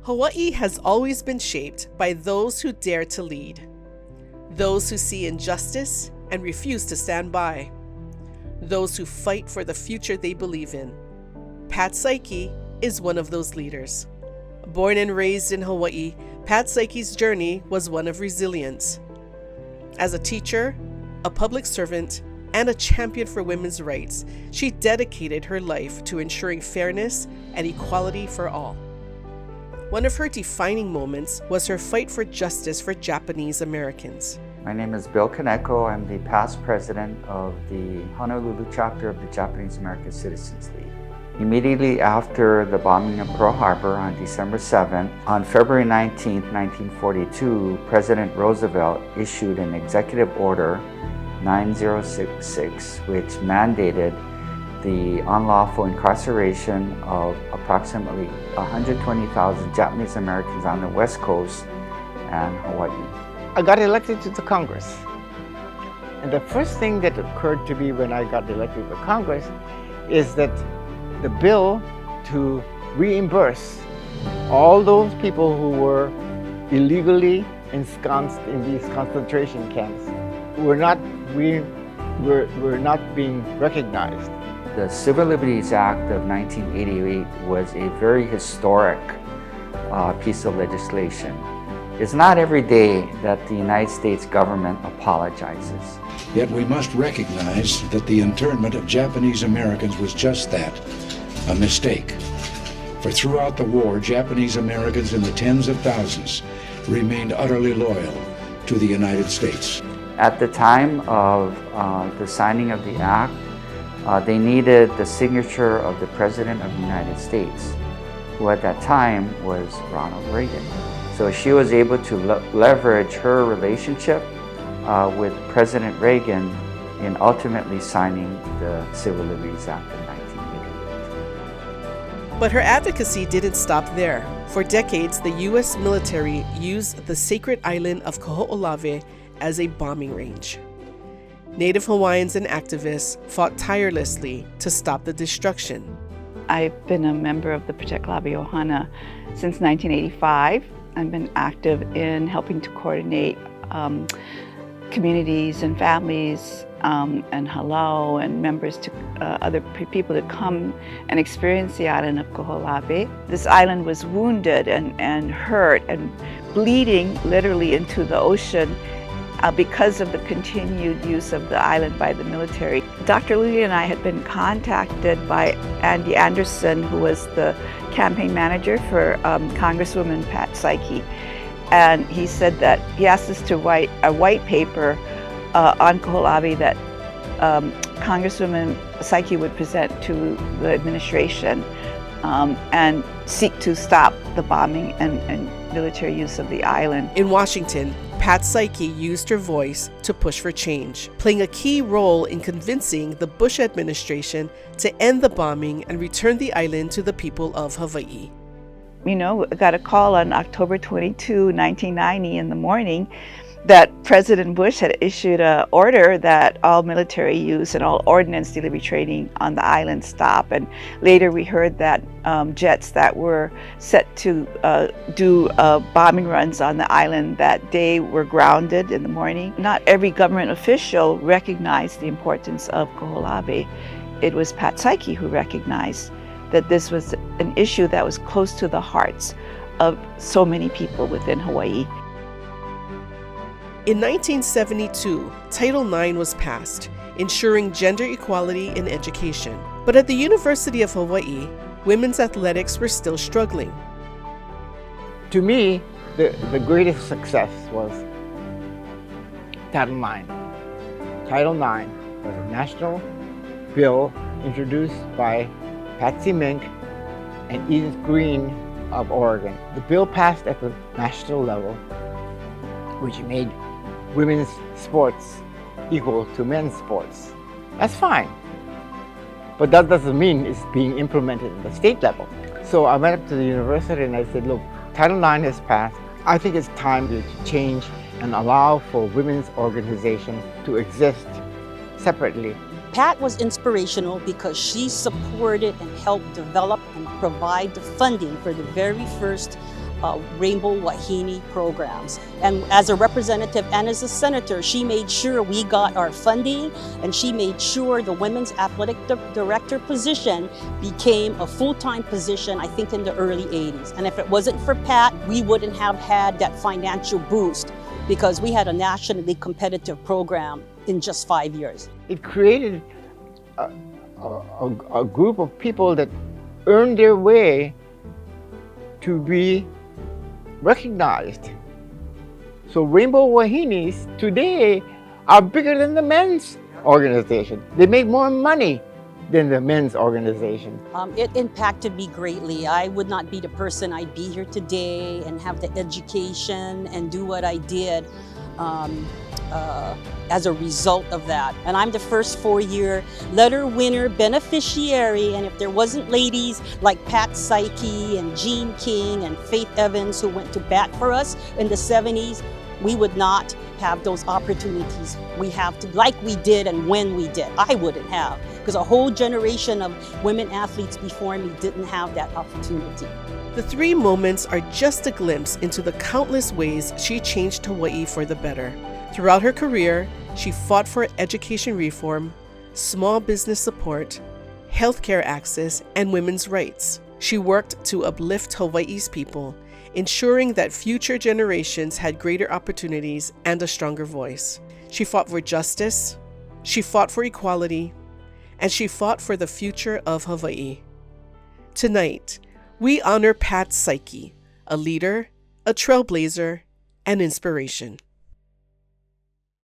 Hawaii has always been shaped by those who dare to lead, those who see injustice and refuse to stand by, those who fight for the future they believe in. Pat Saiki is one of those leaders. Born and raised in Hawaii, Pat Saiki's journey was one of resilience. As a teacher, a public servant, and a champion for women's rights, she dedicated her life to ensuring fairness and equality for all. One of her defining moments was her fight for justice for Japanese Americans. My name is Bill Kaneko. I'm the past president of the Honolulu chapter of the Japanese American Citizens League. Immediately after the bombing of Pearl Harbor on December 7th, on February 19, 1942, President Roosevelt issued an executive order 9066, which mandated the unlawful incarceration of approximately 120,000 Japanese Americans on the West Coast and Hawaii. I got elected to the Congress. And the first thing that occurred to me when I got elected to Congress is that the bill to reimburse all those people who were illegally ensconced in these concentration camps were not being recognized. The Civil Liberties Act of 1988 was a very historic piece of legislation. It's not every day that the United States government apologizes. Yet we must recognize that the internment of Japanese Americans was just that, a mistake. For throughout the war, Japanese Americans in the tens of thousands remained utterly loyal to the United States. At the time of the signing of the act, they needed the signature of the President of the United States, who at that time was Ronald Reagan. So she was able to leverage her relationship with President Reagan in ultimately signing the Civil Liberties Act of 1988. But her advocacy didn't stop there. For decades, the U.S. military used the sacred island of Kahoʻolawe as a bombing range. Native Hawaiians and activists fought tirelessly to stop the destruction. I've been a member of the Protect Labi Ohana since 1985. I've been active in helping to coordinate communities and families and halau and members to other people to come and experience the island of Kahoʻolawe. This island was wounded and hurt and bleeding literally into the ocean because of the continued use of the island by the military. Dr. Luli and I had been contacted by Andy Anderson, who was the campaign manager for Congresswoman Pat Saiki. And he said that he asked us to write a white paper on Kahoʻolawe that Congresswoman Saiki would present to the administration and seek to stop the bombing and military use of the island. In Washington, Pat Saiki used her voice to push for change, playing a key role in convincing the Bush administration to end the bombing and return the island to the people of Hawaii. You know, I got a call on October 22, 1990 in the morning that President Bush had issued an order that all military use and all ordnance delivery training on the island stop. And later we heard that jets that were set to do bombing runs on the island that day were grounded in the morning. Not every government official recognized the importance of Kahoʻolawe. It was Pat Saiki who recognized that this was an issue that was close to the hearts of so many people within Hawaii. In 1972, Title IX was passed, ensuring gender equality in education. But at the University of Hawaii, women's athletics were still struggling. To me, the greatest success was Title IX. Title IX was a national bill introduced by Patsy Mink and Edith Green of Oregon. The bill passed at the national level, which made women's sports equal to men's sports. That's fine. But that doesn't mean it's being implemented at the state level. So I went up to the university and I said, look, Title IX has passed. I think it's time to change and allow for women's organizations to exist separately. Pat was inspirational because she supported and helped develop and provide the funding for the very first Rainbow Wahine programs. And as a representative and as a senator, she made sure we got our funding, and she made sure the women's athletic director position became a full-time position, I think in the early 80s. And if it wasn't for Pat, we wouldn't have had that financial boost, because we had a nationally competitive program in just 5 years. It created a group of people that earned their way to be recognized. So Rainbow Wahines today are bigger than the men's organization. They make more money than the men's organization. It impacted me greatly. I would not be the person I'd be here today and have the education and do what I did as a result of that. And I'm the first 4-year letter winner beneficiary, and if there wasn't ladies like Pat Saiki and Jean King and Faith Evans who went to bat for us in the 70s, we would not have those opportunities we have to, like we did and when we did. I wouldn't have, because a whole generation of women athletes before me didn't have that opportunity. The 3 moments are just a glimpse into the countless ways she changed Hawaii for the better. Throughout her career, she fought for education reform, small business support, healthcare access, and women's rights. She worked to uplift Hawaii's people, ensuring that future generations had greater opportunities and a stronger voice. She fought for justice, she fought for equality, and she fought for the future of Hawaii. Tonight, we honor Pat Saiki, a leader, a trailblazer, and inspiration.